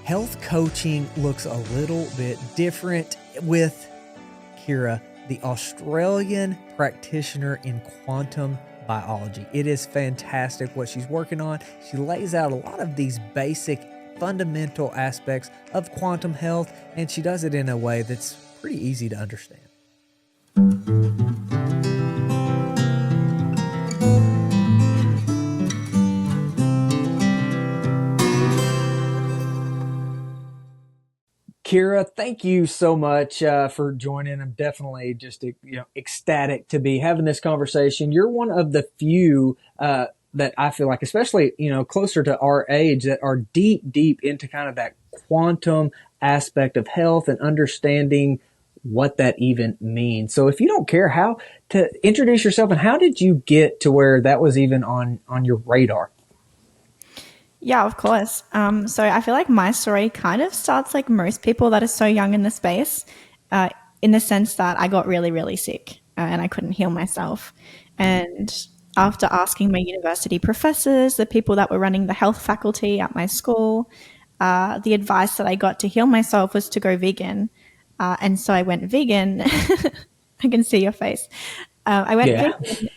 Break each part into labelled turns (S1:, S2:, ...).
S1: health coaching looks a little bit different with Kiera, the Australian practitioner in quantum biology. It is fantastic what she's working on. She lays out a lot of these basic fundamental aspects of quantum health, and she does it in a way that's pretty easy to understand. Kiera, thank you so much for joining. I'm definitely just ecstatic to be having this conversation. You're one of the few that I feel like, especially closer to our age, that are deep into kind of that quantum aspect of health and understanding what that even means. So if you don't care, how to introduce yourself and how did you get to where that was even on your radar?
S2: Yeah, of course. So I feel like my story kind of starts like most people that are so young in the space, in the sense that I got really, really sick and I couldn't heal myself. And after asking my university professors, the people that were running the health faculty at my school, the advice that I got to heal myself was to go vegan. And so I went vegan. I can see your face. I went vegan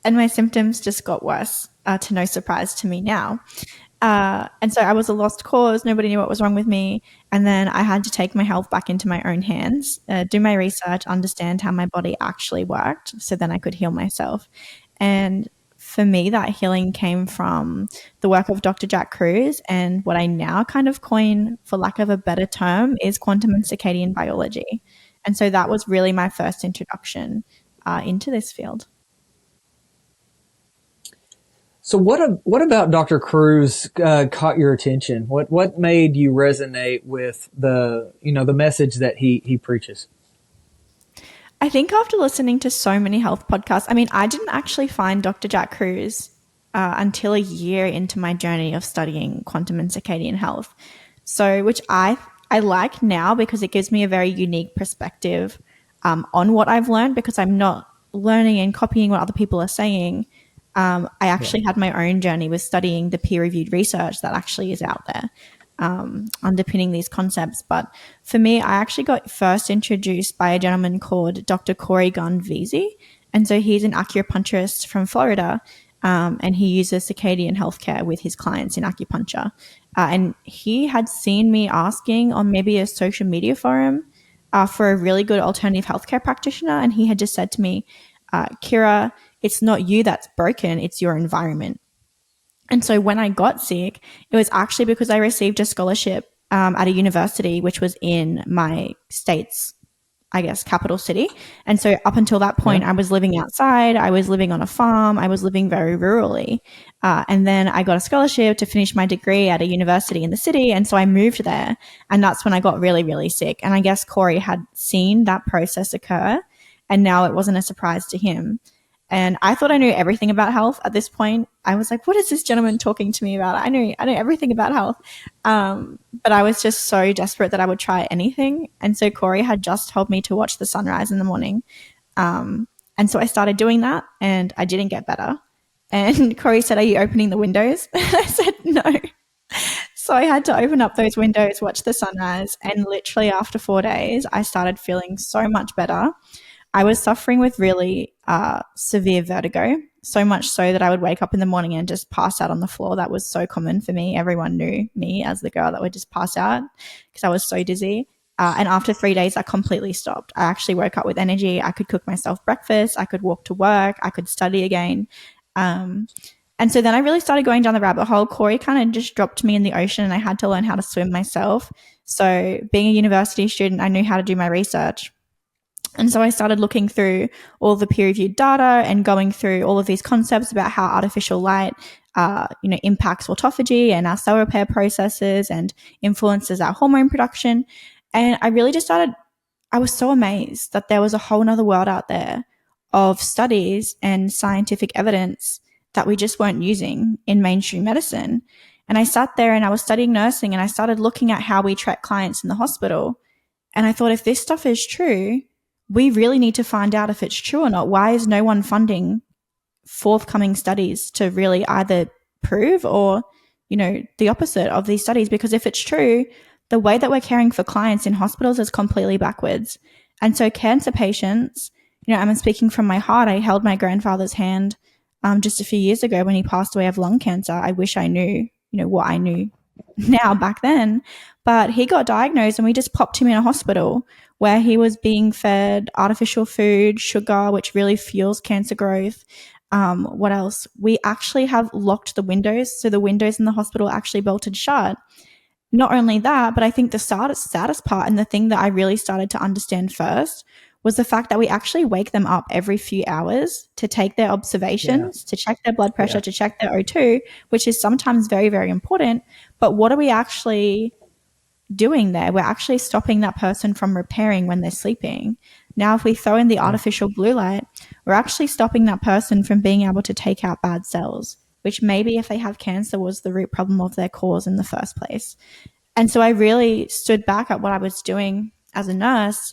S2: and my symptoms just got worse, to no surprise to me now. And so I was a lost cause. Nobody knew what was wrong with me. And then I had to take my health back into my own hands, do my research, understand how my body actually worked, so then I could heal myself. And for me, that healing came from the work of Dr. Jack Kruse and what I now kind of coin, for lack of a better term, is quantum and circadian biology. And so that was really my first introduction into this field.
S1: So what about Dr. Kruse caught your attention? What made you resonate with the message that he preaches?
S2: I think after listening to so many health podcasts, I didn't actually find Dr. Jack Kruse until a year into my journey of studying quantum and circadian health. So, which I like now because it gives me a very unique perspective on what I've learned, because I'm not learning and copying what other people are saying. I actually had my own journey with studying the peer-reviewed research that actually is out there underpinning these concepts. But for me, I actually got first introduced by a gentleman called Dr. Corey Gunn-Veazey. And so he's an acupuncturist from Florida, and he uses circadian healthcare with his clients in acupuncture. And he had seen me asking on maybe a social media forum for a really good alternative healthcare practitioner. And he had just said to me, Kiera, it's not you that's broken, it's your environment. And so when I got sick, it was actually because I received a scholarship at a university, which was in my state's, capital city. And so up until that point, I was living outside, I was living on a farm, I was living very rurally. And then I got a scholarship to finish my degree at a university in the city. And so I moved there. And that's when I got really, really sick. And I guess Corey had seen that process occur, and now it wasn't a surprise to him. And I thought I knew everything about health at this point. I was like, what is this gentleman talking to me about? I know everything about health. But I was just so desperate that I would try anything. And so Corey had just told me to watch the sunrise in the morning. And so I started doing that, and I didn't get better. And Corey said, are you opening the windows? I said, no. So I had to open up those windows, watch the sunrise. And literally after 4 days, I started feeling so much better. I was suffering with really severe vertigo, so much so that I would wake up in the morning and just pass out on the floor. That was so common for me. Everyone knew me as the girl that would just pass out because I was so dizzy. And after 3 days, I completely stopped. I actually woke up with energy. I could cook myself breakfast. I could walk to work. I could study again. And so then I really started going down the rabbit hole. Corey kind of just dropped me in the ocean, and I had to learn how to swim myself. So being a university student, I knew how to do my research. And so I started looking through all the peer-reviewed data and going through all of these concepts about how artificial light, impacts autophagy and our cell repair processes and influences our hormone production. And I really just I was so amazed that there was a whole nother world out there of studies and scientific evidence that we just weren't using in mainstream medicine. And I sat there and I was studying nursing, and I started looking at how we treat clients in the hospital. And I thought, if this stuff is true, we really need to find out if it's true or not. Why is no one funding forthcoming studies to really either prove or the opposite of these studies, because if it's true, the way that we're caring for clients in hospitals is completely backwards. And so cancer patients, I'm speaking from my heart. I held my grandfather's hand just a few years ago when he passed away of lung cancer. I wish I knew, what I knew now back then. But he got diagnosed and we just popped him in a hospital where he was being fed artificial food, sugar, which really fuels cancer growth. What else? We actually have locked the windows. So the windows in the hospital actually bolted shut. Not only that, but I think the saddest part and the thing that I really started to understand first was the fact that we actually wake them up every few hours to take their observations, to check their blood pressure, to check their O2, which is sometimes very, very important. But what are we actually doing there? We're actually stopping that person from repairing when they're sleeping. Now, if we throw in the artificial blue light, we're actually stopping that person from being able to take out bad cells, which maybe if they have cancer was the root problem of their cause in the first place. And so I really stood back at what I was doing as a nurse,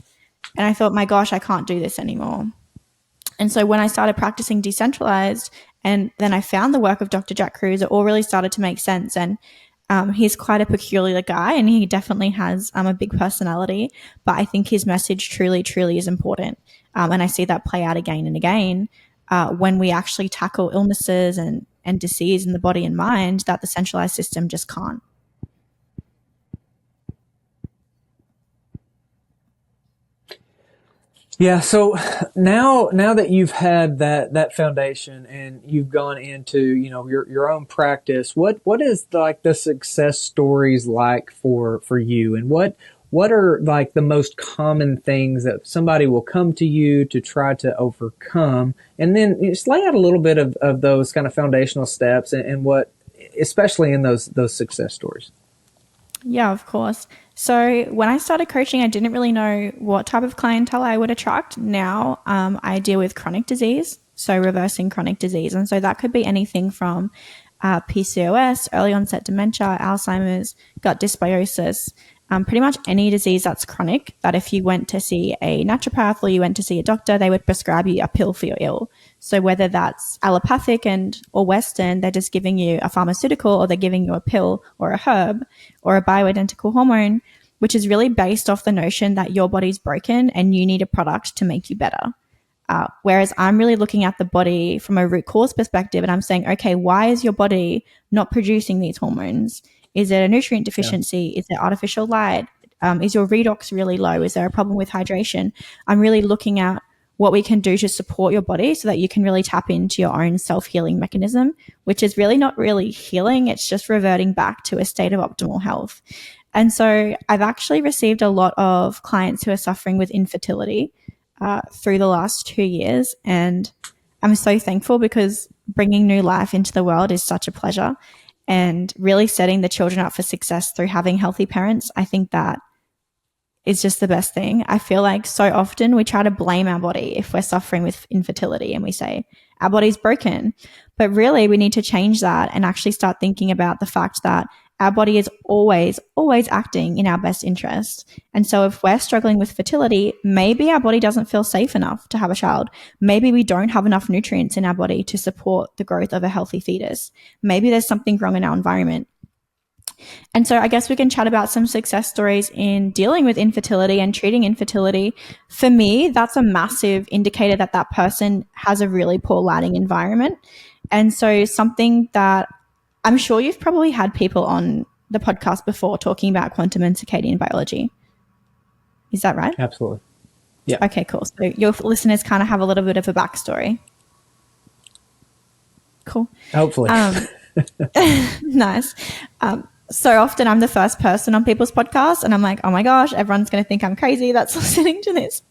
S2: and I thought, my gosh, I can't do this anymore. And so when I started practicing decentralized, and then I found the work of Dr. Jack Kruse, it all really started to make sense. And he's quite a peculiar guy, and he definitely has a big personality, but I think his message truly, truly is important. And I see that play out again and again when we actually tackle illnesses and disease in the body and mind that the centralized system just can't.
S1: Yeah. So now that you've had that foundation and you've gone into, your own practice, what is like the success stories like for you, and what are like the most common things that somebody will come to you to try to overcome? And then just lay out a little bit of those kind of foundational steps and what, especially in those success stories.
S2: Yeah, of course. So when I started coaching, I didn't really know what type of clientele I would attract. Now I deal with chronic disease, so reversing chronic disease. And so that could be anything from PCOS, early onset dementia, Alzheimer's, gut dysbiosis, pretty much any disease that's chronic, that if you went to see a naturopath or you went to see a doctor, they would prescribe you a pill for your ill. So whether that's allopathic or Western, they're just giving you a pharmaceutical, or they're giving you a pill or a herb or a bioidentical hormone, which is really based off the notion that your body's broken and you need a product to make you better. Whereas I'm really looking at the body from a root cause perspective, and I'm saying, okay, why is your body not producing these hormones? Is it a nutrient deficiency? Yeah. Is it artificial light? Is your redox really low? Is there a problem with hydration? I'm really looking at what we can do to support your body so that you can really tap into your own self-healing mechanism, which is really not really healing. It's just reverting back to a state of optimal health. And so I've actually received a lot of clients who are suffering with infertility through the last 2 years. And I'm so thankful, because bringing new life into the world is such a pleasure. And really setting the children up for success through having healthy parents, I think that is just the best thing. I feel like so often we try to blame our body if we're suffering with infertility, and we say our body's broken. But really we need to change that and actually start thinking about the fact that our body is always, always acting in our best interest. And so if we're struggling with fertility, maybe our body doesn't feel safe enough to have a child. Maybe we don't have enough nutrients in our body to support the growth of a healthy fetus. Maybe there's something wrong in our environment. And so I guess we can chat about some success stories in dealing with infertility and treating infertility. For me, that's a massive indicator that that person has a really poor lighting environment. And so something that I'm sure you've probably had people on the podcast before talking about quantum and circadian biology. Is that right?
S1: Absolutely. Yeah.
S2: Okay, cool. So your listeners kind of have a little bit of a backstory. Cool.
S1: Hopefully.
S2: Nice. So often I'm the first person on people's podcasts, and I'm like, oh my gosh, everyone's going to think I'm crazy that's listening to this.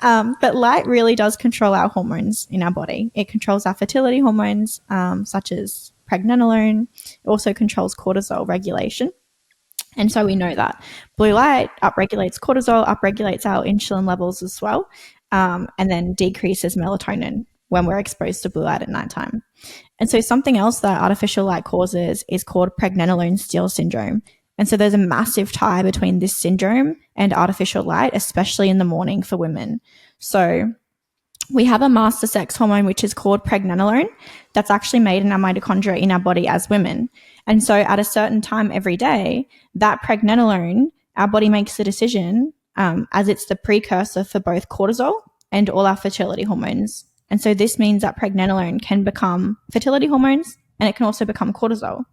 S2: But light really does control our hormones in our body. It controls our fertility hormones, such as pregnenolone. It also controls cortisol regulation. And so we know that blue light upregulates cortisol, upregulates our insulin levels as well, and then decreases melatonin when we're exposed to blue light at nighttime. And so something else that artificial light causes is called pregnenolone steal syndrome. And so there's a massive tie between this syndrome and artificial light, especially in the morning for women. So we have a master sex hormone, which is called pregnenolone, that's actually made in our mitochondria in our body as women. And so at a certain time every day, that pregnenolone, our body makes the decision, as it's the precursor for both cortisol and all our fertility hormones. And so this means that pregnenolone can become fertility hormones, and it can also become cortisol.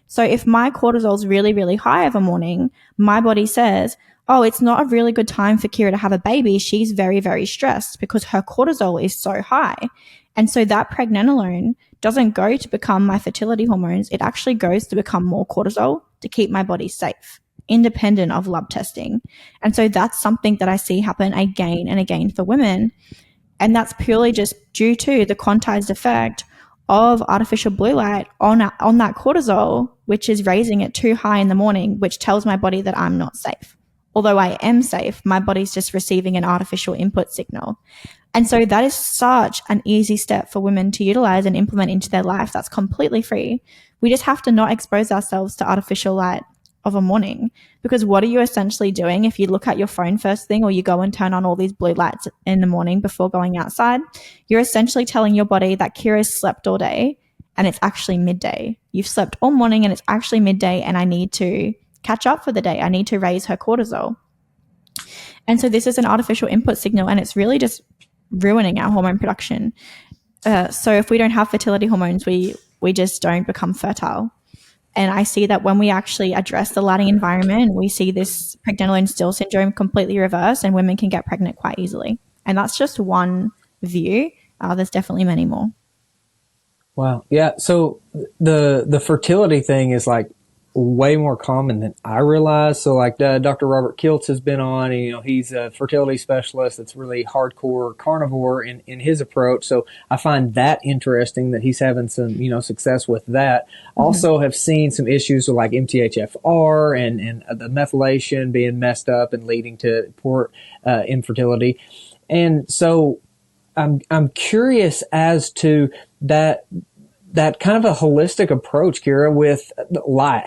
S2: So if my cortisol is really, really high of a morning, my body says, oh, it's not a really good time for Kiera to have a baby. She's very, very stressed because her cortisol is so high. And so that pregnenolone doesn't go to become my fertility hormones. It actually goes to become more cortisol to keep my body safe, independent of lab testing. And so that's something that I see happen again and again for women. And that's purely just due to the quantized effect of artificial blue light on that cortisol, which is raising it too high in the morning, which tells my body that I'm not safe. Although I am safe, my body's just receiving an artificial input signal. And so that is such an easy step for women to utilize and implement into their life. That's completely free. We just have to not expose ourselves to artificial light of a morning, because what are you essentially doing if you look at your phone first thing, or you go and turn on all these blue lights in the morning before going outside? You're essentially telling your body that Kiera's slept all day and it's actually midday. You've slept all morning and it's actually midday, and I need to catch up for the day. I need to raise her cortisol. And so this is an artificial input signal, and it's really just ruining our hormone production. So if we don't have fertility hormones, we just don't become fertile. And I see that when we actually address the lighting environment, we see this pregnenolone still syndrome completely reverse, and women can get pregnant quite easily. And that's just one view. There's definitely many more.
S1: Wow. Yeah. So the fertility thing is like way more common than I realized. So like Dr. Robert Kiltz has been on, and, he's a fertility specialist that's really hardcore carnivore in his approach. So I find that interesting that he's having some, success with that. Mm-hmm. Also have seen some issues with like MTHFR and the methylation being messed up and leading to poor infertility. And so I'm curious as to that kind of a holistic approach, Kiera, with light.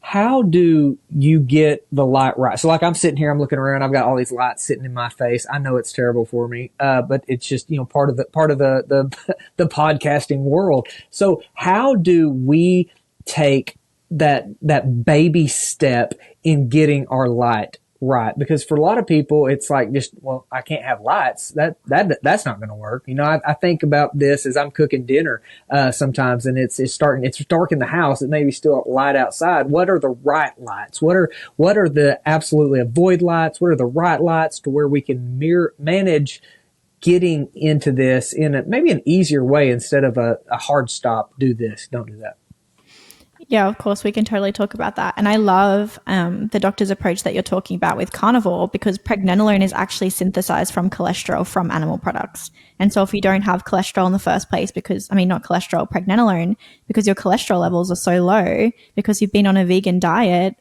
S1: How do you get the light right? So like I'm sitting here, I'm looking around, I've got all these lights sitting in my face. I know it's terrible for me, but it's just, part of the podcasting world. So how do we take that baby step in getting our light right? Because for a lot of people, it's like just, well, I can't have lights. That's not going to work. I think about this as I'm cooking dinner, sometimes, and it's dark in the house. It may be still light outside. What are the right lights? What are the absolutely avoid lights? What are the right lights to where we can manage getting into this in maybe an easier way instead of a hard stop? Do this, don't do that.
S2: Yeah, of course, we can totally talk about that. And I love the doctor's approach that you're talking about with carnivore, because pregnenolone is actually synthesized from cholesterol from animal products. And so if you don't have cholesterol in the first place, not cholesterol, pregnenolone, because your cholesterol levels are so low because you've been on a vegan diet,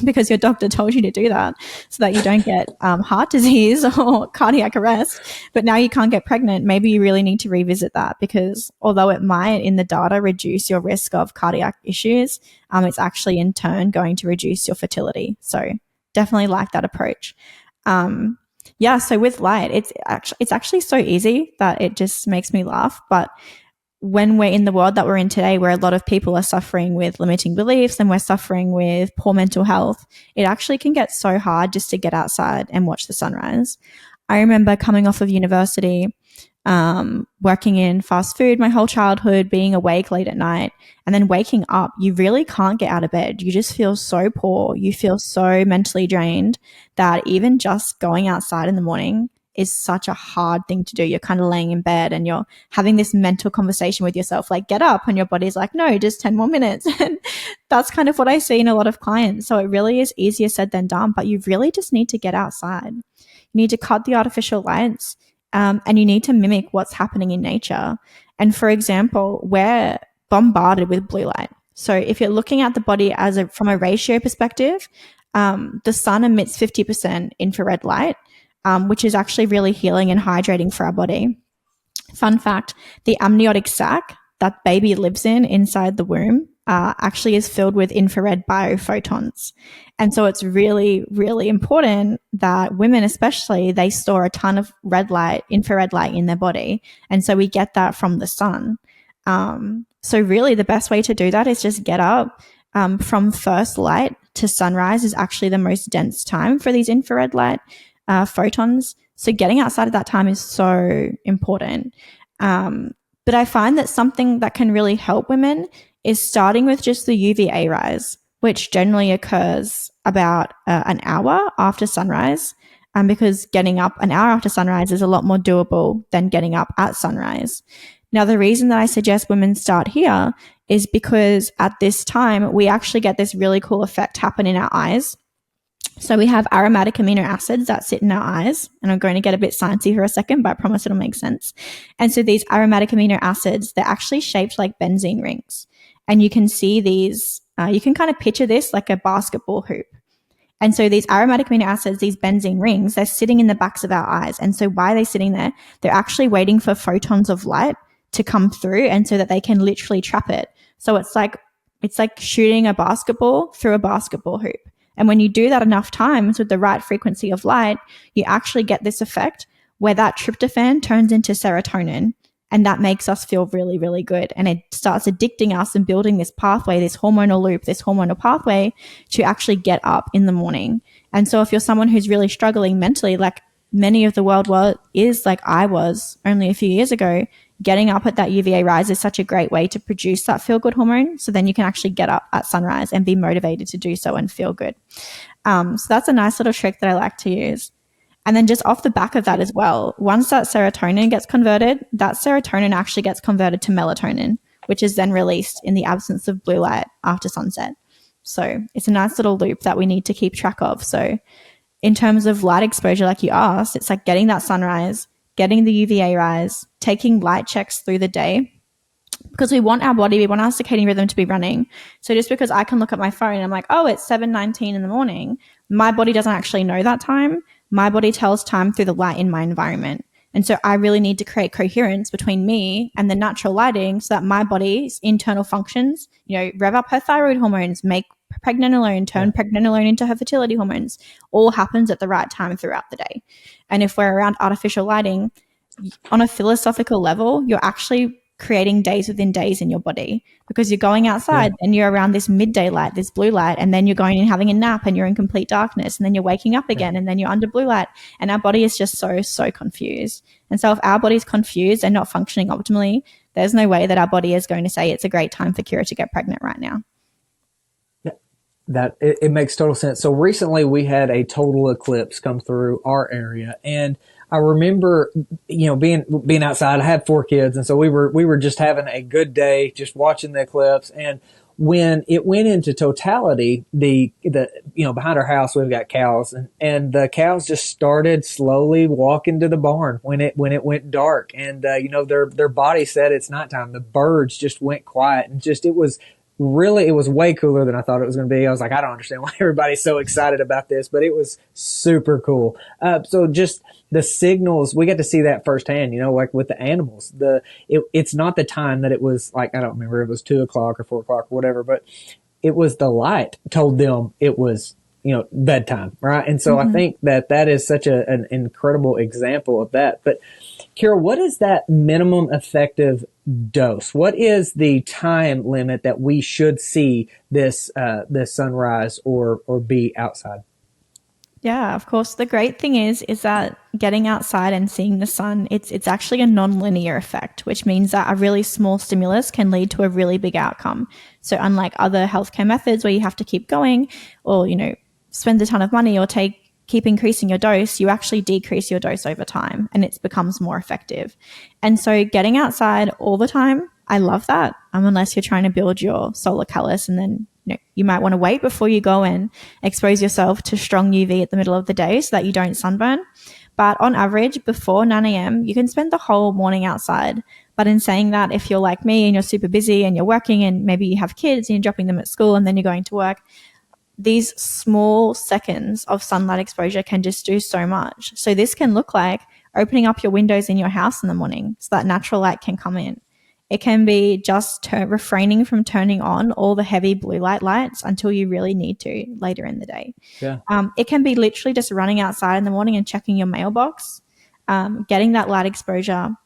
S2: because your doctor told you to do that so that you don't get heart disease or cardiac arrest, but now you can't get pregnant, maybe you really need to revisit that, because although it might in the data reduce your risk of cardiac issues, it's actually in turn going to reduce your fertility. So definitely like that approach. So with light, it's actually so easy that it just makes me laugh. But when we're in the world that we're in today, where a lot of people are suffering with limiting beliefs and we're suffering with poor mental health, it actually can get so hard just to get outside and watch the sunrise. I remember coming off of university, working in fast food my whole childhood, being awake late at night, and then waking up, you really can't get out of bed. You just feel so poor. You feel so mentally drained that even just going outside in the morning is such a hard thing to do. You're kind of laying in bed and you're having this mental conversation with yourself, like, get up, and your body's like, no, just 10 more minutes. And that's kind of what I see in a lot of clients. So it really is easier said than done, but you really just need to get outside. You need to cut the artificial lights. And you need to mimic what's happening in nature. And for example, we're bombarded with blue light. So if you're looking at the body from a ratio perspective, the sun emits 50% infrared light, which is actually really healing and hydrating for our body. Fun fact, the amniotic sac that baby lives in inside the womb actually is filled with infrared biophotons. And so it's really, really important that women especially, they store a ton of red light, infrared light in their body. And so we get that from the sun. So really the best way to do that is just get up. From first light to sunrise is actually the most dense time for these infrared light photons. So getting outside at that time is so important. But I find that something that can really help women is starting with just the UVA rise, which generally occurs about an hour after sunrise, because getting up an hour after sunrise is a lot more doable than getting up at sunrise. Now, the reason that I suggest women start here is because at this time, we actually get this really cool effect happen in our eyes. So we have aromatic amino acids that sit in our eyes, and I'm going to get a bit sciencey for a second, but I promise it'll make sense. And so these aromatic amino acids, they're actually shaped like benzene rings. And you can see these, you can kind of picture this like a basketball hoop. And so these aromatic amino acids, these benzene rings, they're sitting in the backs of our eyes. And so why are they sitting there? They're actually waiting for photons of light to come through, and so that they can literally trap it. So it's like shooting a basketball through a basketball hoop. And when you do that enough times with the right frequency of light, you actually get this effect where that tryptophan turns into serotonin. And that makes us feel really, really good. And it starts addicting us and building this pathway, this hormonal loop, this hormonal pathway to actually get up in the morning. And so if you're someone who's really struggling mentally, like many of the world is, like I was only a few years ago, getting up at that UVA rise is such a great way to produce that feel-good hormone. So then you can actually get up at sunrise and be motivated to do so and feel good. So that's a nice little trick that I like to use. And then just off the back of that as well, once that serotonin gets converted, that serotonin actually gets converted to melatonin, which is then released in the absence of blue light after sunset. So it's a nice little loop that we need to keep track of. So in terms of light exposure, like you asked, it's like getting that sunrise, getting the UVA rise, taking light checks through the day, because we want our circadian rhythm to be running. So just because I can look at my phone and I'm like, oh, it's 7:19 in the morning, my body doesn't actually know that time. My body tells time through the light in my environment. And so I really need to create coherence between me and the natural lighting so that my body's internal functions, rev up her thyroid hormones, make pregnenolone, turn pregnenolone into her fertility hormones, all happens at the right time throughout the day. And if we're around artificial lighting, on a philosophical level, you're actually creating days within days in your body, because you're going outside and you're around this midday light, this blue light, and then you're going and having a nap and you're in complete darkness, and then you're waking up again and then you're under blue light, and our body is just so confused. And so if our body's confused and not functioning optimally, there's no way that our body is going to say it's a great time for Kiera to get pregnant right now.
S1: That it makes total sense. So recently we had a total eclipse come through our area, and I remember, being outside. I had 4 kids, and so we were just having a good day, just watching the eclipse. And when it went into totality, the behind our house we've got cows, and the cows just started slowly walking to the barn when it went dark, and their body said it's nighttime. The birds just went quiet, and it was way cooler than I thought it was going to be. I was like, I don't understand why everybody's so excited about this, but it was super cool. So just the signals, we get to see that firsthand, like with the animals. It's not the time that it was like, I don't remember if it was 2 o'clock or 4 o'clock or whatever, but it was the light told them it was, bedtime, right? And so I think that is such an incredible example of that. But Kiera, what is that minimum effective dose? What is the time limit that we should see this sunrise or be outside?
S2: Yeah, of course. The great thing is that getting outside and seeing the sun, it's actually a non-linear effect, which means that a really small stimulus can lead to a really big outcome. So unlike other healthcare methods where you have to keep going or, spend a ton of money or keep increasing your dose, you actually decrease your dose over time and it becomes more effective. And so getting outside all the time, I love that. Unless you're trying to build your solar callus, and then you might want to wait before you go and expose yourself to strong UV at the middle of the day so that you don't sunburn. But on average, before 9 a.m., you can spend the whole morning outside. But in saying that, if you're like me and you're super busy and you're working and maybe you have kids and you're dropping them at school and then you're going to work, these small seconds of sunlight exposure can just do so much. So this can look like opening up your windows in your house in the morning so that natural light can come in. It can be just refraining from turning on all the heavy blue lights until you really need to later in the day.
S1: Yeah.
S2: It can be literally just running outside in the morning and checking your mailbox, getting that light exposure,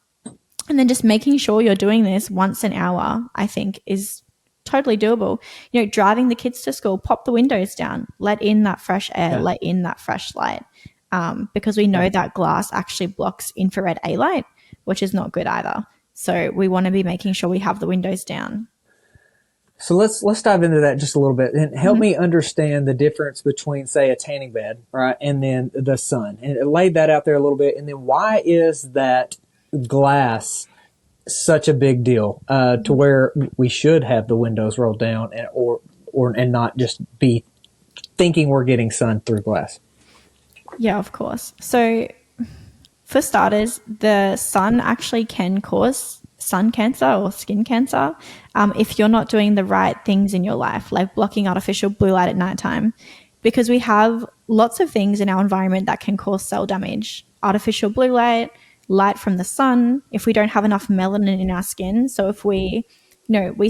S2: and then just making sure you're doing this once an hour, I think, is totally doable. Driving the kids to school, pop the windows down, let in that fresh air,
S1: Yeah.
S2: let in that fresh light, because we know that glass actually blocks infrared A light, which is not good either. So we want to be making sure we have the windows down.
S1: So let's dive into that just a little bit and help me understand the difference between, say, a tanning bed, right, and then the sun. And lay that out there a little bit. And then why is that glass such a big deal to where we should have the windows rolled down and not just be thinking we're getting sun through glass?
S2: Yeah, of course. So for starters, the sun actually can cause sun cancer or skin cancer if you're not doing the right things in your life, like blocking artificial blue light at nighttime, because we have lots of things in our environment that can cause cell damage. Artificial blue light, light from the sun, if we don't have enough melanin in our skin. So if we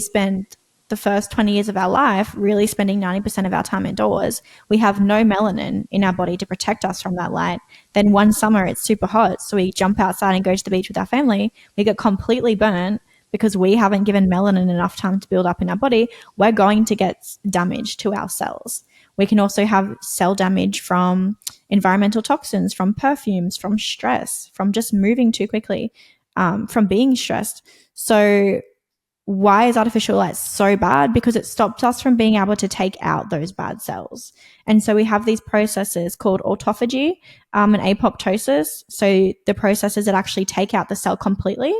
S2: spend the first 20 years of our life really spending 90% of our time indoors, we have no melanin in our body to protect us from that light. Then one summer it's super hot, so we jump outside and go to the beach with our family. We get completely burnt because we haven't given melanin enough time to build up in our body. We're going to get damage to our cells. We can also have cell damage from environmental toxins, from perfumes, from stress, from just moving too quickly, from being stressed. So why is artificial light so bad? Because it stops us from being able to take out those bad cells. And so we have these processes called autophagy and apoptosis. So the processes that actually take out the cell completely.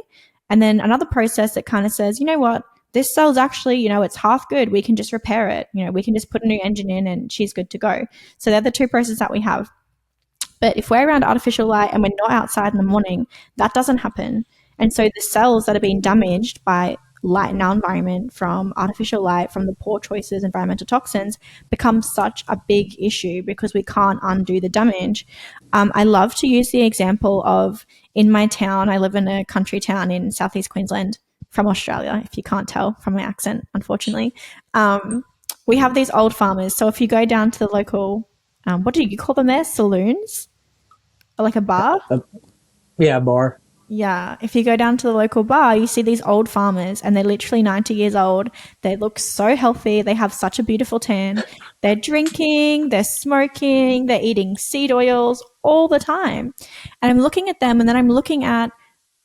S2: And then another process that kind of says, you know what, this cell's actually, it's half good. We can just repair it. We can just put a new engine in and she's good to go. So they're the two processes that we have. But if we're around artificial light and we're not outside in the morning, that doesn't happen. And so the cells that are being damaged by light in our environment, from artificial light, from the poor choices, environmental toxins, become such a big issue because we can't undo the damage. I love to use the example of, in my town, I live in a country town in southeast Queensland, from Australia, if you can't tell from my accent, unfortunately. We have these old farmers. So if you go down to the local, what do you call them there? Saloons? Or like a bar?
S1: Yeah, bar.
S2: Yeah. If you go down to the local bar, you see these old farmers and they're literally 90 years old. They look so healthy. They have such a beautiful tan. They're drinking, they're smoking, they're eating seed oils all the time. And I'm looking at them and then I'm looking at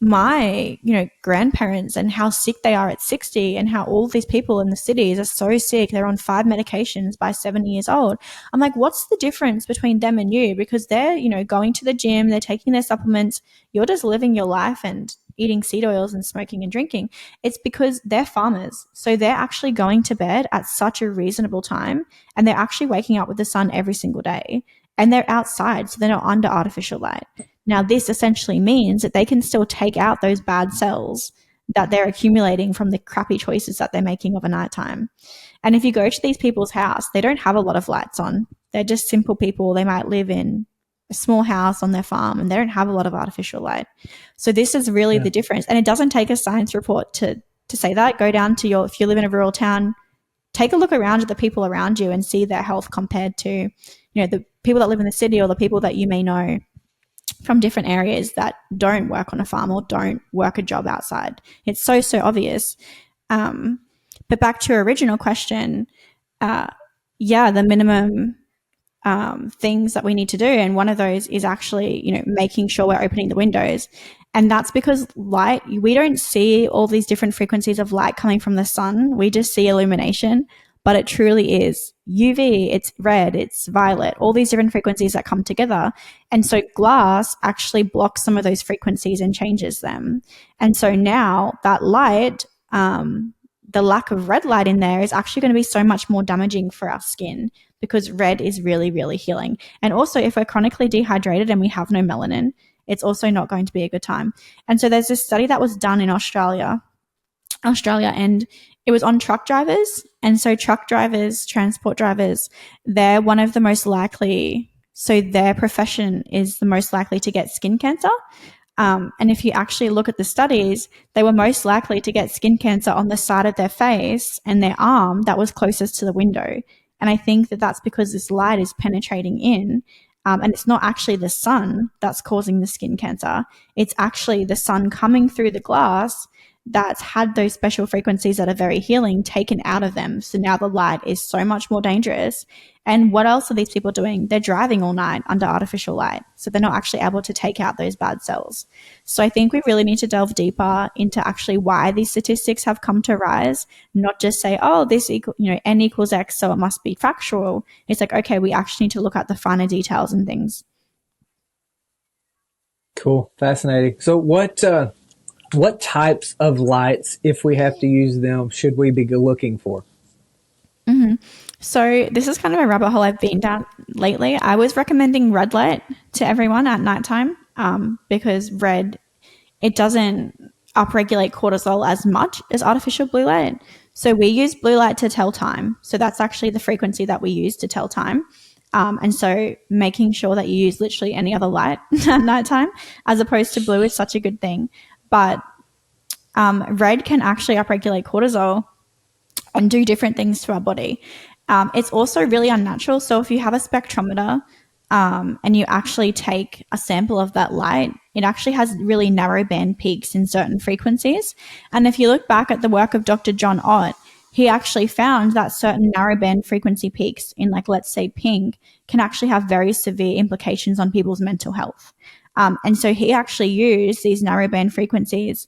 S2: my, grandparents and how sick they are at 60 and how all these people in the cities are so sick. They're on 5 medications by 70 years old. I'm like, what's the difference between them and you? Because they're, going to the gym, they're taking their supplements. You're just living your life and eating seed oils and smoking and drinking. It's because they're farmers. So they're actually going to bed at such a reasonable time and they're actually waking up with the sun every single day and they're outside. So they're not under artificial light. Now, this essentially means that they can still take out those bad cells that they're accumulating from the crappy choices that they're making of a nighttime. And if you go to these people's house, they don't have a lot of lights on. They're just simple people. They might live in a small house on their farm and they don't have a lot of artificial light. So this is really the difference. And it doesn't take a science report to say that. Go down to if you live in a rural town, take a look around at the people around you and see their health compared to, the people that live in the city or the people that you may know from different areas that don't work on a farm or don't work a job outside. It's so obvious. But back to your original question, the minimum things that we need to do, and one of those is actually, making sure we're opening the windows. And that's because light, we don't see all these different frequencies of light coming from the sun. We just see illumination, but it truly is UV, it's red, it's violet, all these different frequencies that come together. And so glass actually blocks some of those frequencies and changes them. And so now that light, the lack of red light in there is actually going to be so much more damaging for our skin, because red is really, really healing. And also, if we're chronically dehydrated and we have no melanin, it's also not going to be a good time. And so there's this study that was done in Australia, and it was on truck drivers. And so truck drivers, transport drivers, they're one of the most likely, so their profession is the most likely to get skin cancer. And if you actually look at the studies, they were most likely to get skin cancer on the side of their face and their arm that was closest to the window. And I think that that's because this light is penetrating in, and it's not actually the sun that's causing the skin cancer. It's actually the sun coming through the glass that's had those special frequencies that are very healing taken out of them. So now the light is so much more dangerous. And what else are these people doing? They're driving all night under artificial light. So they're not actually able to take out those bad cells. So I think we really need to delve deeper into actually why these statistics have come to rise, not just say, oh, this equal, N equals X, so it must be factual. It's like, okay, we actually need to look at the finer details and things.
S1: Cool. Fascinating. So what types of lights, if we have to use them, should we be looking for?
S2: So this is kind of a rabbit hole I've been down lately. I was recommending red light to everyone at nighttime, because red, it doesn't upregulate cortisol as much as artificial blue light. So we use blue light to tell time. So that's actually the frequency that we use to tell time. And so making sure that you use literally any other light at nighttime as opposed to blue is such a good thing. But red can actually upregulate cortisol and do different things to our body. It's also really unnatural. So if you have a spectrometer and you actually take a sample of that light, it actually has really narrow band peaks in certain frequencies. And if you look back at the work of Dr. John Ott, he actually found that certain narrow band frequency peaks in, like, let's say pink, can actually have very severe implications on people's mental health. And so he actually used these narrow band frequencies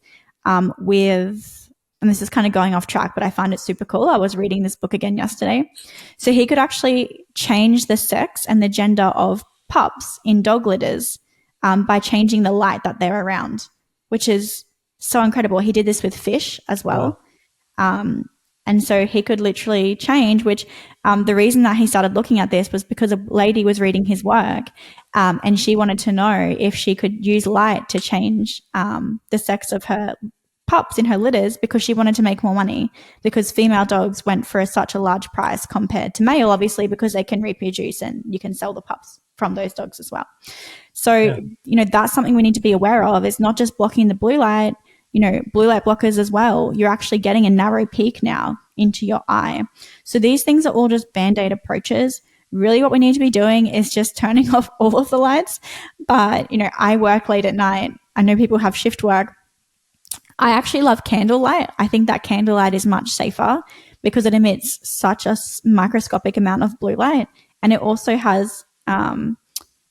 S2: with, and this is kind of going off track, but I find it super cool. I was reading this book again yesterday. So he could actually change the sex and the gender of pups in dog litters by changing the light that they're around, which is so incredible. He did this with fish as well. Wow. And so he could literally change, which the reason that he started looking at this was because a lady was reading his work and she wanted to know if she could use light to change the sex of her pups in her litters, because she wanted to make more money, because female dogs went for such a large price compared to male, obviously, because they can reproduce and you can sell the pups from those dogs as well. So, that's something we need to be aware of. It's not just blocking the blue light, blue light blockers as well. You're actually getting a narrow peak now into your eye. So these things are all just band-aid approaches. Really what we need to be doing is just turning off all of the lights. But, I work late at night. I know people have shift work. I actually love candlelight. I think that candlelight is much safer because it emits such a microscopic amount of blue light. And it also has, it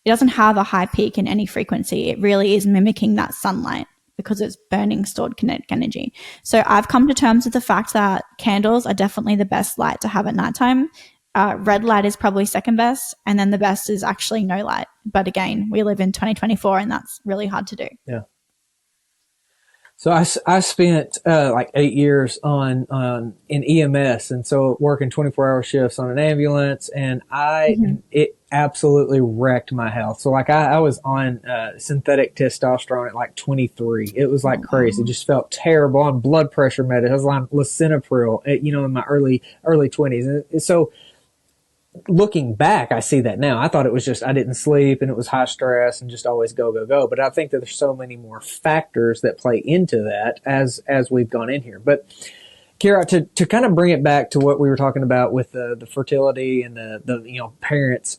S2: doesn't have a high peak in any frequency. It really is mimicking that sunlight because it's burning stored kinetic energy. So I've come to terms with the fact that candles are definitely the best light to have at nighttime. Red light is probably second best. And then the best is actually no light. But again, we live in 2024 and that's really hard to do.
S1: Yeah. So I spent like 8 years in EMS, and so working 24-hour shifts on an ambulance, and it absolutely wrecked my health. So like I was on synthetic testosterone at like 23. It was like crazy. It just felt terrible. On blood pressure medicine. I was on lisinopril, in my early 20s, and so looking back, I see that now. I thought it was just I didn't sleep and it was high stress and just always go, go, go. But I think that there's so many more factors that play into that as we've gone in here. But Kiera, to kind of bring it back to what we were talking about with the fertility and the parents.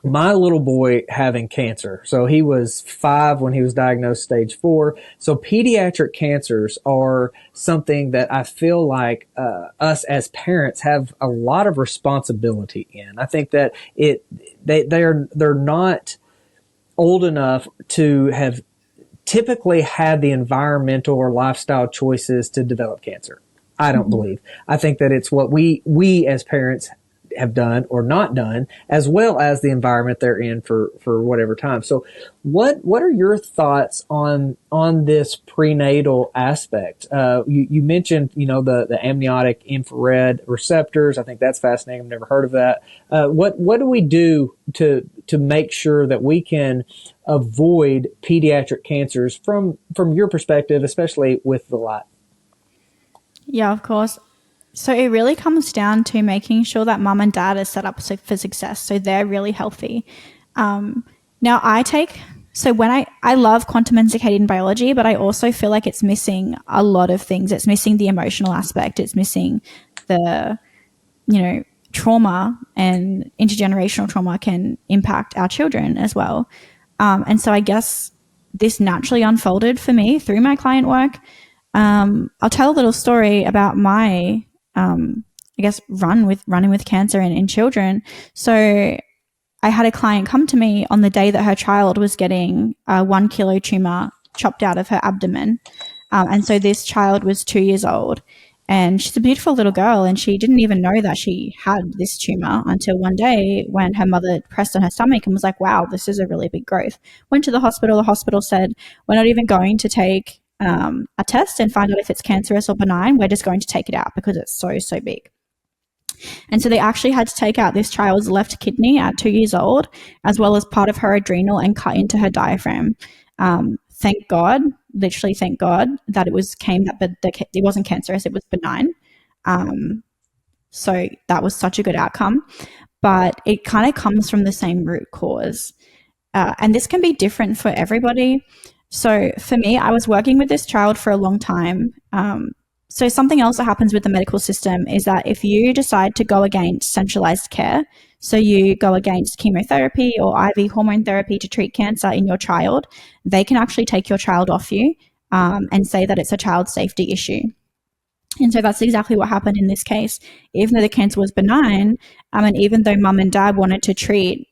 S1: My little boy having cancer. So he was 5 when he was diagnosed stage 4. So pediatric cancers are something that I feel like us as parents have a lot of responsibility in. I think that they're not old enough to have typically had the environmental or lifestyle choices to develop cancer. I don't believe. I think that it's what we as parents have done or not done, as well as the environment they're in for whatever time. So what are your thoughts on this prenatal aspect? You mentioned, the amniotic infrared receptors. I think that's fascinating. I've never heard of that. What do we do to make sure that we can avoid pediatric cancers from your perspective, especially with the light?
S2: Yeah, of course. So it really comes down to making sure that mum and dad are set up for success, so they're really healthy. Now I take So when I love quantum and circadian biology, but I also feel like it's missing a lot of things. It's missing the emotional aspect. It's missing the, trauma, and intergenerational trauma can impact our children as well. And so I guess this naturally unfolded for me through my client work. I'll tell a little story about my, running with cancer in children. So I had a client come to me on the day that her child was getting a 1 kilo tumor chopped out of her abdomen. And so this child was 2 years old, and she's a beautiful little girl, and she didn't even know that she had this tumor until one day when her mother pressed on her stomach and was like, wow, this is a really big growth. Went to the hospital. The hospital said, we're not even going to take a test and find out if it's cancerous or benign. We're just going to take it out because it's so big. And so they actually had to take out this child's left kidney at 2 years old, as well as part of her adrenal, and cut into her diaphragm. Thank God, literally thank God that it wasn't cancerous, it was benign. So that was such a good outcome, but it kind of comes from the same root cause. And this can be different for everybody. So for me, I was working with this child for a long time. So something else that happens with the medical system is that if you decide to go against centralized care, so you go against chemotherapy or IV hormone therapy to treat cancer in your child, they can actually take your child off you and say that it's a child safety issue. And so that's exactly what happened in this case. Even though the cancer was benign, and even though mum and dad wanted to treat,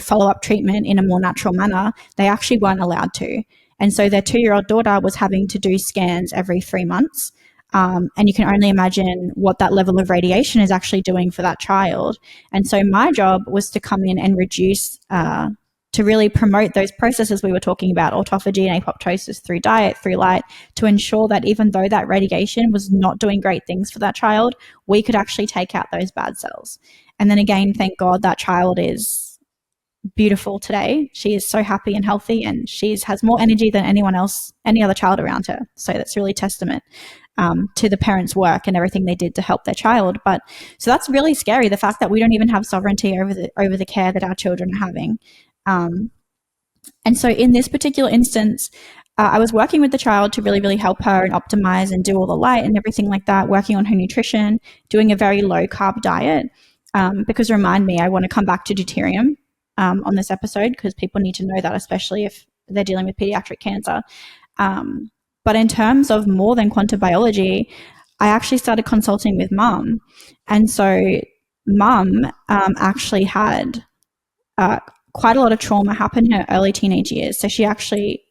S2: follow-up treatment in a more natural manner, they actually weren't allowed to. And so their 2-year-old daughter was having to do scans every 3 months. And you can only imagine what that level of radiation is actually doing for that child. And so my job was to come in and reduce, to really promote those processes we were talking about, autophagy and apoptosis, through diet, through light, to ensure that even though that radiation was not doing great things for that child, we could actually take out those bad cells. And then again, thank God that child is beautiful today. She is so happy and healthy, and she has more energy than anyone else, any other child around her. So that's really testament to the parents' work and everything they did to help their child. But so that's really scary, the fact that we don't even have sovereignty over the care that our children are having. And so in this particular instance, I was working with the child to really, really help her and optimize and do all the light and everything like that, working on her nutrition, doing a very low carb diet. Because remind me, I want to come back to deuterium on this episode, because people need to know that, especially if they're dealing with pediatric cancer. But in terms of more than quantum biology, I actually started consulting with mum. And so mum actually had quite a lot of trauma happen in her early teenage years. So she actually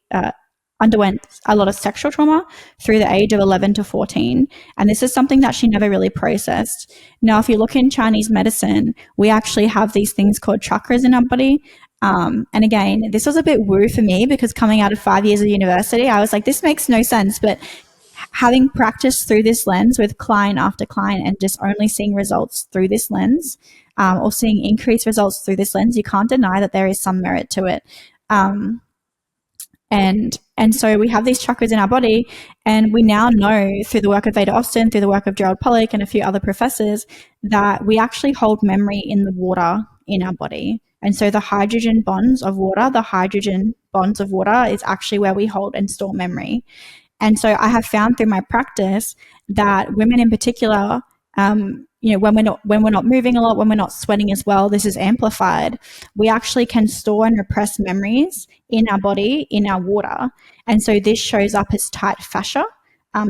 S2: underwent a lot of sexual trauma through the age of 11 to 14. And this is something that she never really processed. Now, if you look in Chinese medicine, we actually have these things called chakras in our body. And again, this was a bit woo for me, because coming out of 5 years of university, I was like, this makes no sense. But having practiced through this lens with client after client, and just only seeing results through this lens, or seeing increased results through this lens, you can't deny that there is some merit to it. And so we have these chakras in our body, and we now know through the work of Veda Austin, through the work of Gerald Pollack and a few other professors, that we actually hold memory in the water in our body. And so the hydrogen bonds of water is actually where we hold and store memory. And so I have found through my practice that women in particular, when we're not moving a lot, when we're not sweating as well, this is amplified. We actually can store and repress memories in our body, in our water. And so this shows up as tight fascia.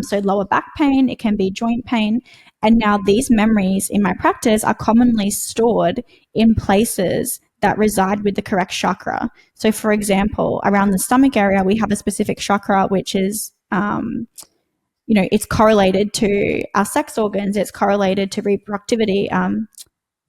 S2: So lower back pain, it can be joint pain. And now these memories in my practice are commonly stored in places that reside with the correct chakra. So for example, around the stomach area, we have a specific chakra, which is, it's correlated to our sex organs. It's correlated to reproductivity,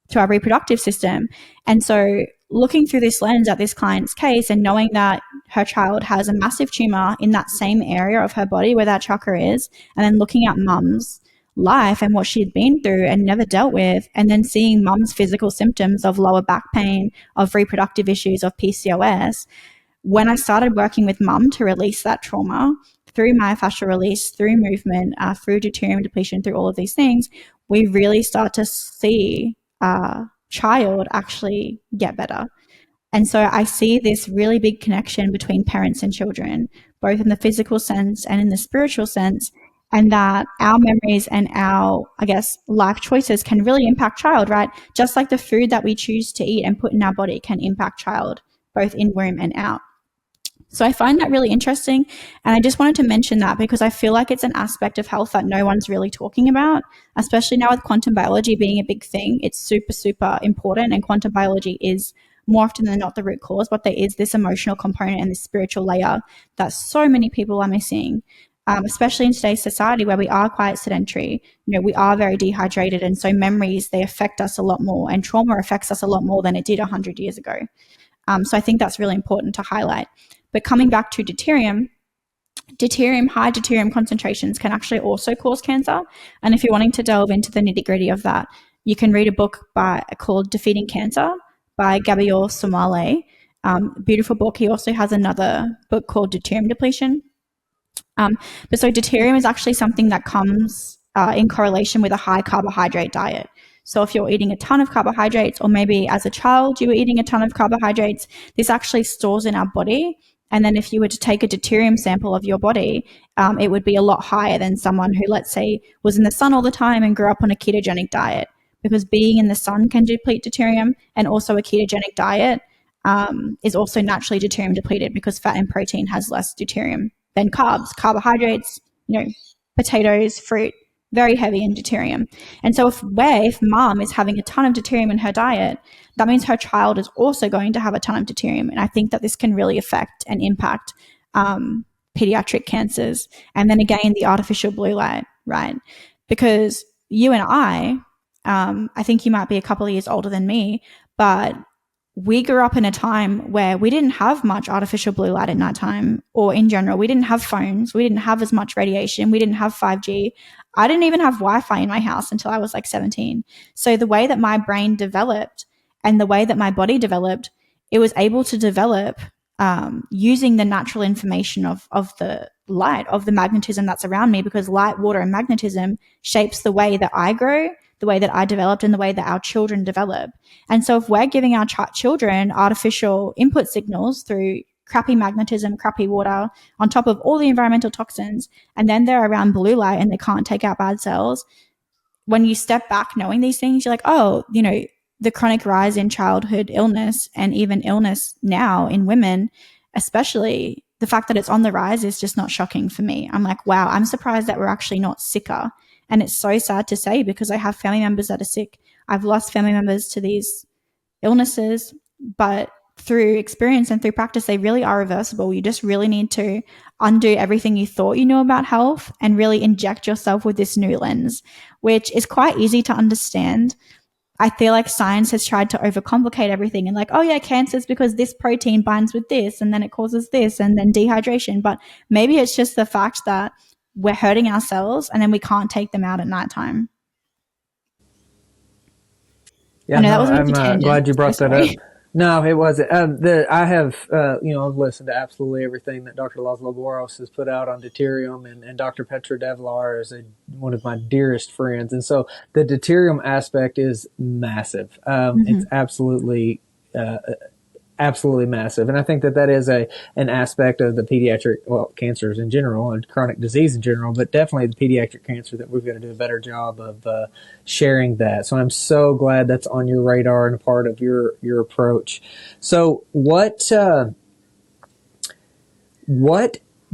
S2: to our reproductive system. And so looking through this lens at this client's case, and knowing that her child has a massive tumor in that same area of her body where that chakra is, and then looking at mum's life and what she'd been through and never dealt with, and then seeing mum's physical symptoms of lower back pain, of reproductive issues, of PCOS. When I started working with mum to release that trauma through myofascial release, through movement, through deuterium depletion, through all of these things, we really start to see child actually get better. And so I see this really big connection between parents and children, both in the physical sense and in the spiritual sense, and that our memories and our, I guess, life choices can really impact child, right? Just like the food that we choose to eat and put in our body can impact child, both in womb and out. So I find that really interesting. And I just wanted to mention that because I feel like it's an aspect of health that no one's really talking about, especially now with quantum biology being a big thing. It's super, super important. And quantum biology is more often than not the root cause, but there is this emotional component and this spiritual layer that so many people are missing. Especially in today's society where we are quite sedentary, we are very dehydrated. And so memories, they affect us a lot more, and trauma affects us a lot more than it did 100 years ago. So I think that's really important to highlight. But coming back to deuterium, high deuterium concentrations can actually also cause cancer. And if you're wanting to delve into the nitty-gritty of that, you can read a book called Defeating Cancer by Gabriel Somale. Beautiful book. He also has another book called Deuterium Depletion. But so deuterium is actually something that comes in correlation with a high carbohydrate diet. So if you're eating a ton of carbohydrates, or maybe as a child you were eating a ton of carbohydrates, this actually stores in our body. And then if you were to take a deuterium sample of your body, it would be a lot higher than someone who, let's say, was in the sun all the time and grew up on a ketogenic diet. Because being in the sun can deplete deuterium, and also a ketogenic diet is also naturally deuterium depleted because fat and protein has less deuterium than carbs. Carbohydrates, potatoes, fruit, very heavy in deuterium. And so if mom is having a ton of deuterium in her diet, that means her child is also going to have a ton of deuterium. And I think that this can really affect and impact pediatric cancers. And then again, the artificial blue light, right? Because you and I think you might be a couple of years older than me, but we grew up in a time where we didn't have much artificial blue light at nighttime, or in general, we didn't have phones. We didn't have as much radiation. We didn't have 5G. I didn't even have Wi-Fi in my house until I was like 17. So the way that my brain developed and the way that my body developed, it was able to develop using the natural information of the light, of the magnetism that's around me, because light, water, and magnetism shapes the way that I grow, the way that I developed, and the way that our children develop. And so if we're giving our children artificial input signals through crappy magnetism, crappy water, on top of all the environmental toxins, and then they're around blue light and they can't take out bad cells, when you step back knowing these things, you're like, oh, the chronic rise in childhood illness, and even illness now in women, especially the fact that it's on the rise, is just not shocking for me. I'm like, wow, I'm surprised that we're actually not sicker. And it's so sad to say, because I have family members that are sick. I've lost family members to these illnesses, but through experience and through practice, they really are reversible. You just really need to undo everything you thought you knew about health and really inject yourself with this new lens, which is quite easy to understand. I feel like science has tried to overcomplicate everything and like, oh yeah, cancer is because this protein binds with this and then it causes this and then dehydration. But maybe it's just the fact that we're hurting ourselves and then we can't take them out at nighttime.
S1: Yeah, no, I'm glad you brought that up. No, it wasn't. I have, I've listened to absolutely everything that Dr. Laszlo Boros has put out on deuterium, and Dr. Petra Devlar is one of my dearest friends. And so the deuterium aspect is massive. It's absolutely massive. And I think that is an aspect of the pediatric, cancers in general and chronic disease in general, but definitely the pediatric cancer that we've got to do a better job of sharing that. So I'm so glad that's on your radar and a part of your approach. So what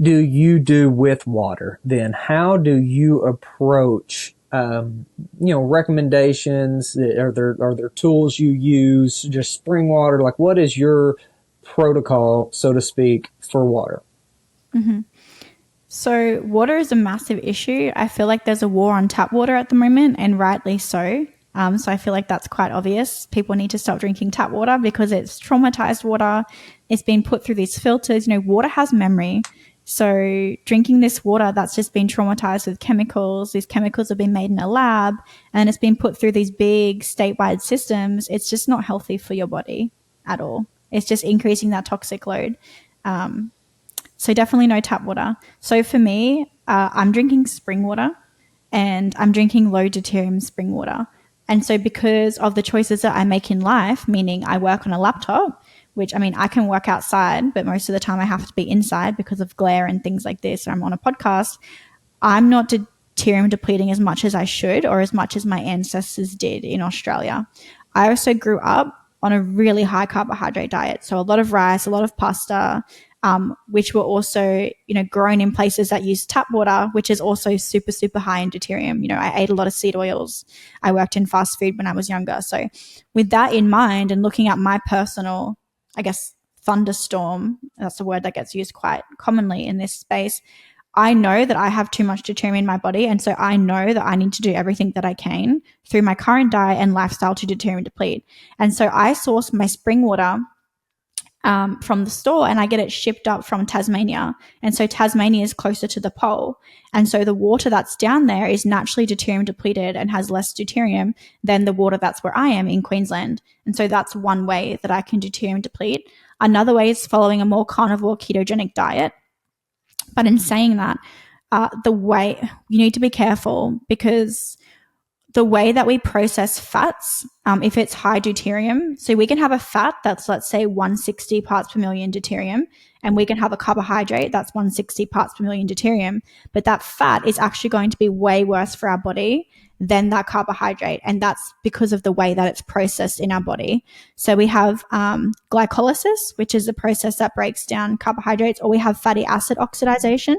S1: do you do with water then? How do you approach recommendations? Are there tools you use? Just spring water? Like, what is your protocol, so to speak, for water?
S2: Mm-hmm. So water is a massive issue. I feel like there's a war on tap water at the moment, and rightly so. So I feel like that's quite obvious. People need to stop drinking tap water because it's traumatized water. It's been put through these filters. Water has memory. So drinking this water that's just been traumatized with chemicals, these chemicals have been made in a lab and it's been put through these big statewide systems. It's just not healthy for your body at all. It's just increasing that toxic load. So definitely no tap water. So for me, I'm drinking spring water and I'm drinking low deuterium spring water. And so because of the choices that I make in life, meaning I work on a laptop, which, I mean, I can work outside, but most of the time I have to be inside because of glare and things like this, or I'm on a podcast, I'm not deuterium depleting as much as I should, or as much as my ancestors did in Australia. I also grew up on a really high carbohydrate diet. So a lot of rice, a lot of pasta, which were also, grown in places that use tap water, which is also super, super high in deuterium. I ate a lot of seed oils. I worked in fast food when I was younger. So with that in mind and looking at my personal, I guess, thunderstorm, that's a word that gets used quite commonly in this space, I know that I have too much deuterium in my body, and so I know that I need to do everything that I can through my current diet and lifestyle to deuterium deplete. And so I source my spring water from the store, and I get it shipped up from Tasmania. And so Tasmania is closer to the pole. And so the water that's down there is naturally deuterium depleted and has less deuterium than the water that's where I am in Queensland. And so that's one way that I can deuterium deplete. Another way is following a more carnivore ketogenic diet. But in saying that, the way you need to be careful, because the way that we process fats, if it's high deuterium, so we can have a fat that's, let's say, 160 parts per million deuterium, and we can have a carbohydrate that's 160 parts per million deuterium, but that fat is actually going to be way worse for our body than that carbohydrate, and that's because of the way that it's processed in our body. So we have glycolysis, which is the process that breaks down carbohydrates, or we have fatty acid oxidation.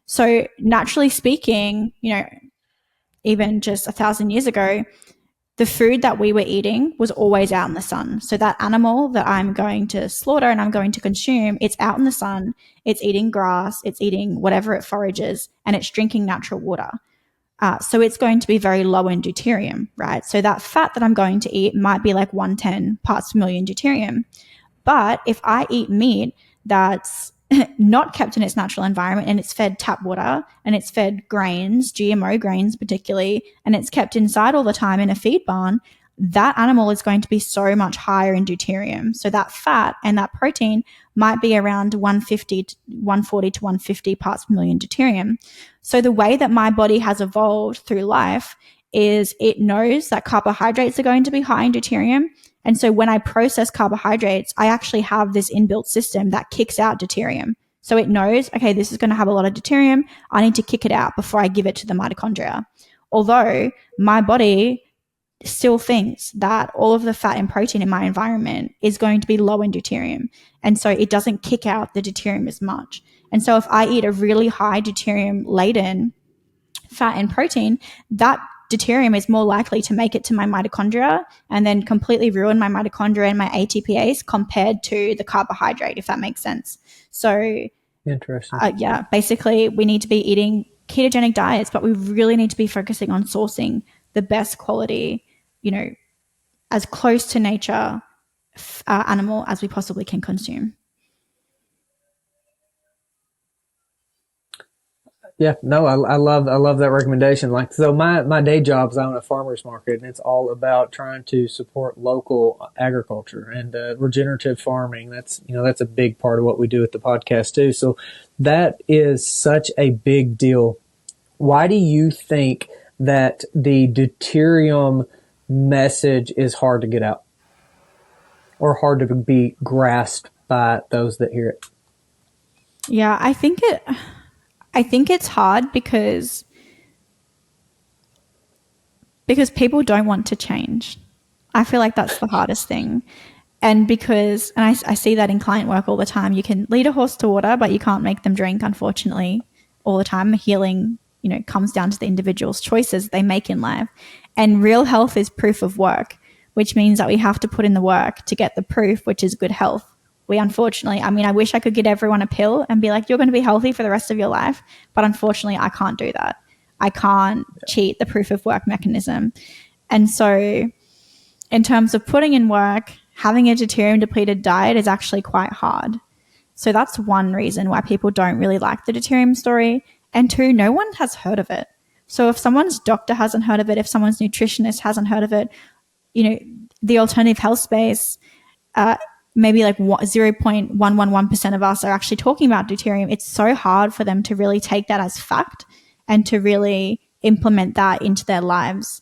S2: So naturally speaking, even just 1,000 years ago, the food that we were eating was always out in the sun. So that animal that I'm going to slaughter and I'm going to consume, it's out in the sun, it's eating grass, it's eating whatever it forages, and it's drinking natural water. So it's going to be very low in deuterium, right? So that fat that I'm going to eat might be like 110 parts per million deuterium. But if I eat meat that's not kept in its natural environment, and it's fed tap water, and it's fed grains, GMO grains particularly, and it's kept inside all the time in a feed barn, that animal is going to be so much higher in deuterium. So that fat and that protein might be around 140 to 150 parts per million deuterium. So the way that my body has evolved through life is it knows that carbohydrates are going to be high in deuterium. And so when I process carbohydrates, I actually have this inbuilt system that kicks out deuterium. So it knows, okay, this is going to have a lot of deuterium. I need to kick it out before I give it to the mitochondria. Although my body still thinks that all of the fat and protein in my environment is going to be low in deuterium. And so it doesn't kick out the deuterium as much. And so if I eat a really high deuterium laden fat and protein, that deuterium is more likely to make it to my mitochondria and then completely ruin my mitochondria and my ATPase compared to the carbohydrate, if that makes sense. So
S1: interesting.
S2: Basically we need to be eating ketogenic diets, but we really need to be focusing on sourcing the best quality, as close to nature animal as we possibly can consume.
S1: Yeah, no, I love that recommendation. Like, so my day job is I own a farmer's market, and it's all about trying to support local agriculture and regenerative farming. That's a big part of what we do at the podcast too. So that is such a big deal. Why do you think that the deuterium message is hard to get out, or hard to be grasped by those that hear it?
S2: Yeah, I think it's hard because people don't want to change. I feel like that's the hardest thing. And I see that in client work all the time. You can lead a horse to water, but you can't make them drink, unfortunately, all the time. Healing, comes down to the individual's choices they make in life. And real health is proof of work, which means that we have to put in the work to get the proof, which is good health. We unfortunately, I wish I could get everyone a pill and be like, you're going to be healthy for the rest of your life. But unfortunately, I can't do that. I can't cheat the proof of work mechanism. And so in terms of putting in work, having a deuterium depleted diet is actually quite hard. So that's one reason why people don't really like the deuterium story. And two, no one has heard of it. So if someone's doctor hasn't heard of it, if someone's nutritionist hasn't heard of it, the alternative health space, maybe like 0.111% of us are actually talking about deuterium. It's so hard for them to really take that as fact and to really implement that into their lives.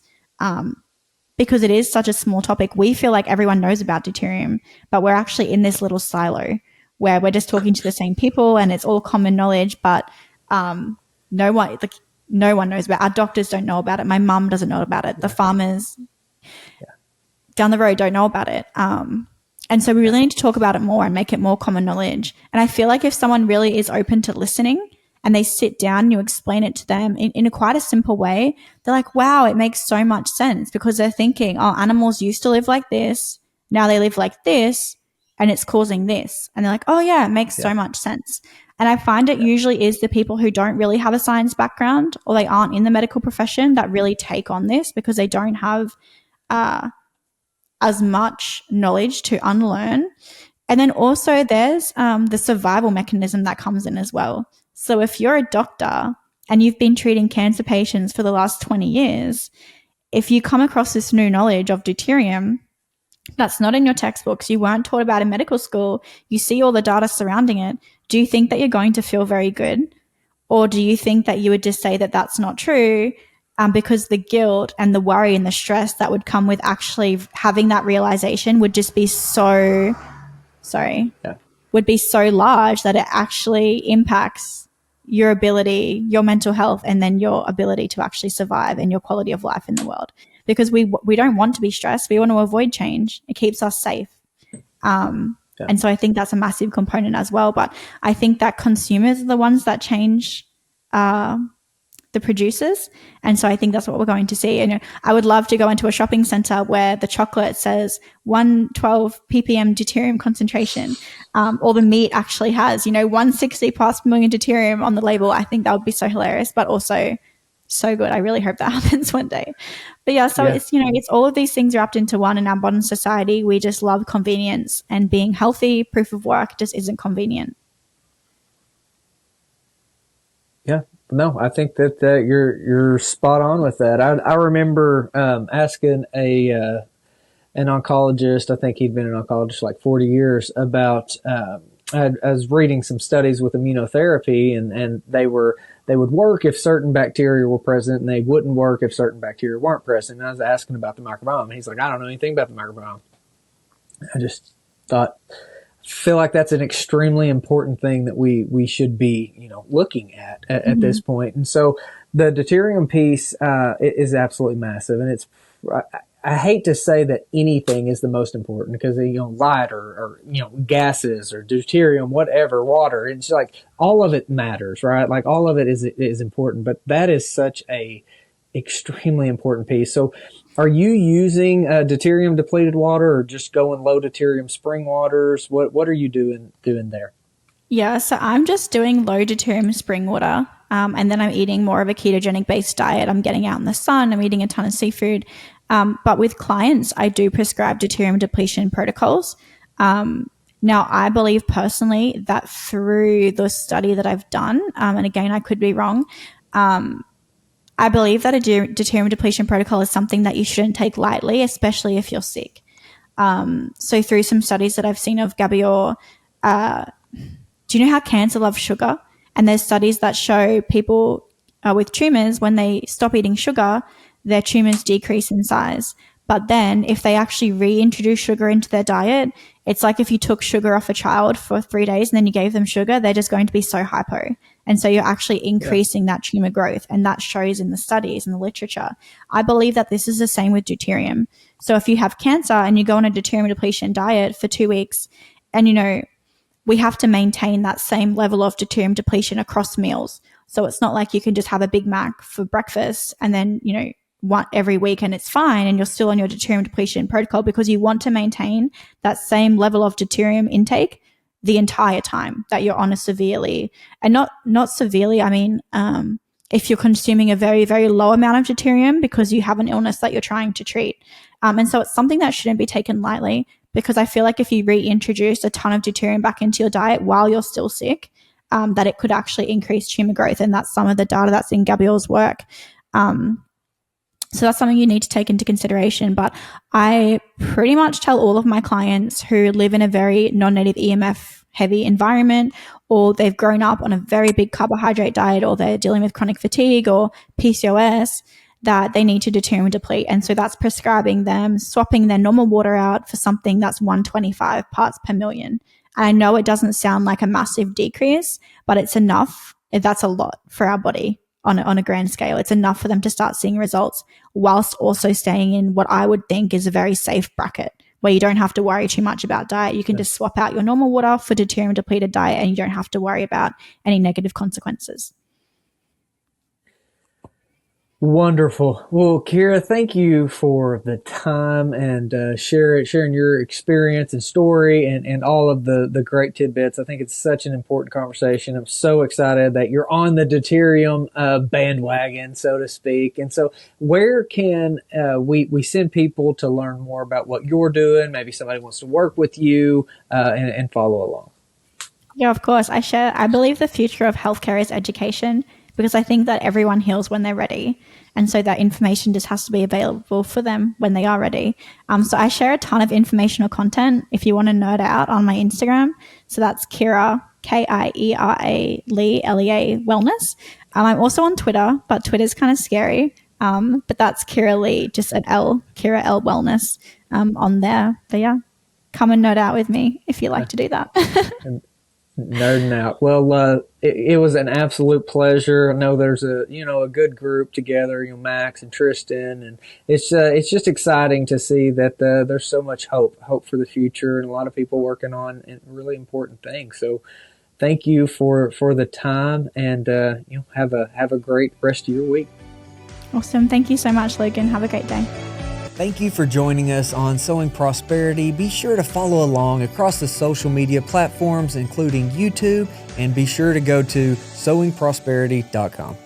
S2: because it is such a small topic, we feel like everyone knows about deuterium, but we're actually in this little silo where we're just talking to the same people and it's all common knowledge, but no one knows about it. Our doctors don't know about it. My mum doesn't know about it. The farmers down the road don't know about it. And so we really need to talk about it more and make it more common knowledge. And I feel like if someone really is open to listening and they sit down and you explain it to them in a quite a simple way, they're like, wow, it makes so much sense, because they're thinking, oh, animals used to live like this. Now they live like this and it's causing this. And they're like, oh yeah, it makes so much sense. And I find it usually is the people who don't really have a science background or they aren't in the medical profession that really take on this, because they don't have as much knowledge to unlearn. And then also there's the survival mechanism that comes in as well. So if you're a doctor and you've been treating cancer patients for the last 20 years, if you come across this new knowledge of deuterium that's not in your textbooks, you weren't taught about in medical school, you see all the data surrounding it, do you think that you're going to feel very good? Or do you think that you would just say that that's not true, because the guilt and the worry and the stress that would come with actually having that realization would just be would be so large that it actually impacts your ability, your mental health, and then your ability to actually survive and your quality of life in the world. Because we don't want to be stressed. We want to avoid change. It keeps us safe. And so I think that's a massive component as well. But I think that consumers are the ones that change the producers. And so I think that's what we're going to see. And I would love to go into a shopping center where the chocolate says 112 ppm deuterium concentration, or the meat actually has, 160 parts per million deuterium on the label. I think that would be so hilarious, but also so good. I really hope that happens one day. But it's, it's all of these things wrapped into one. In our modern society, we just love convenience, and being healthy, proof of work, just isn't convenient.
S1: Yeah. No, I think that you're spot on with that. I remember asking an oncologist. I think he'd been an oncologist like 40 years about. I was reading some studies with immunotherapy, and they would work if certain bacteria were present, and they wouldn't work if certain bacteria weren't present. And I was asking about the microbiome. He's like, I don't know anything about the microbiome. I just feel like that's an extremely important thing that we should be, looking at this point. And so the deuterium piece is absolutely massive. And I hate to say that anything is the most important, because, light or gases or deuterium, whatever, water, it's like all of it matters, right? Like all of it is important, but that is such a extremely important piece. So are you using deuterium depleted water, or just going low deuterium spring waters? What are you doing there?
S2: Yeah, so I'm just doing low deuterium spring water, and then I'm eating more of a ketogenic based diet. I'm getting out in the sun. I'm eating a ton of seafood. But with clients, I do prescribe deuterium depletion protocols. Now, I believe personally that through the study that I've done, and again, I could be wrong, I believe that a deuterium depletion protocol is something that you shouldn't take lightly, especially if you're sick. So through some studies that I've seen of Gabior, do you know how cancer loves sugar? And there's studies that show people with tumors, when they stop eating sugar, their tumors decrease in size. But then if they actually reintroduce sugar into their diet, it's like if you took sugar off a child for 3 days and then you gave them sugar, they're just going to be so hypo. And so you're actually increasing that tumor growth. And that shows in the studies and the literature. I believe that this is the same with deuterium. So if you have cancer and you go on a deuterium depletion diet for 2 weeks, and we have to maintain that same level of deuterium depletion across meals. So it's not like you can just have a Big Mac for breakfast and then, one every week and it's fine, and you're still on your deuterium depletion protocol, because you want to maintain that same level of deuterium intake the entire time that you're on a severely, and not severely, I mean, if you're consuming a very, very low amount of deuterium because you have an illness that you're trying to treat. And so it's something that shouldn't be taken lightly, because I feel like if you reintroduce a ton of deuterium back into your diet while you're still sick, that it could actually increase tumor growth. And that's some of the data that's in Gabrielle's work. So that's something you need to take into consideration. But I pretty much tell all of my clients who live in a very non-native EMF heavy environment, or they've grown up on a very big carbohydrate diet, or they're dealing with chronic fatigue or PCOS, that they need to deuterium deplete. And so that's prescribing them swapping their normal water out for something that's 125 parts per million. And I know it doesn't sound like a massive decrease, but it's enough. That's a lot for our body on a grand scale. It's enough for them to start seeing results whilst also staying in what I would think is a very safe bracket where you don't have to worry too much about diet. You can just swap out your normal water for deuterium depleted diet and you don't have to worry about any negative consequences.
S1: Wonderful. Well, Kiera, thank you for the time and sharing your experience and story and all of the great tidbits. I think it's such an important conversation. I'm so excited that you're on the deuterium bandwagon, so to speak. And so where can we send people to learn more about what you're doing? Maybe somebody wants to work with you and follow along.
S2: Yeah, of course. I believe the future of healthcare is education, because I think that everyone heals when they're ready. And so that information just has to be available for them when they are ready. So I share a ton of informational content if you want to nerd out on my Instagram. So that's Kiera, Kiera Lee, Lea Wellness. I'm also on Twitter, but Twitter's kind of scary. But that's Kiera Lee, just an L, Kiera L Wellness on there. But yeah, come and nerd out with me if you like to do that.
S1: Nerding out. Well, it was an absolute pleasure. I know there's a good group together, Max and Tristan, and it's just exciting to see that there's so much hope for the future, and a lot of people working on really important things. So, thank you for the time, and have a great rest of your week.
S2: Awesome. Thank you so much, Logan. Have a great day.
S1: Thank you for joining us on Sowing Prosperity. Be sure to follow along across the social media platforms, including YouTube, and be sure to go to sowingprosperity.com.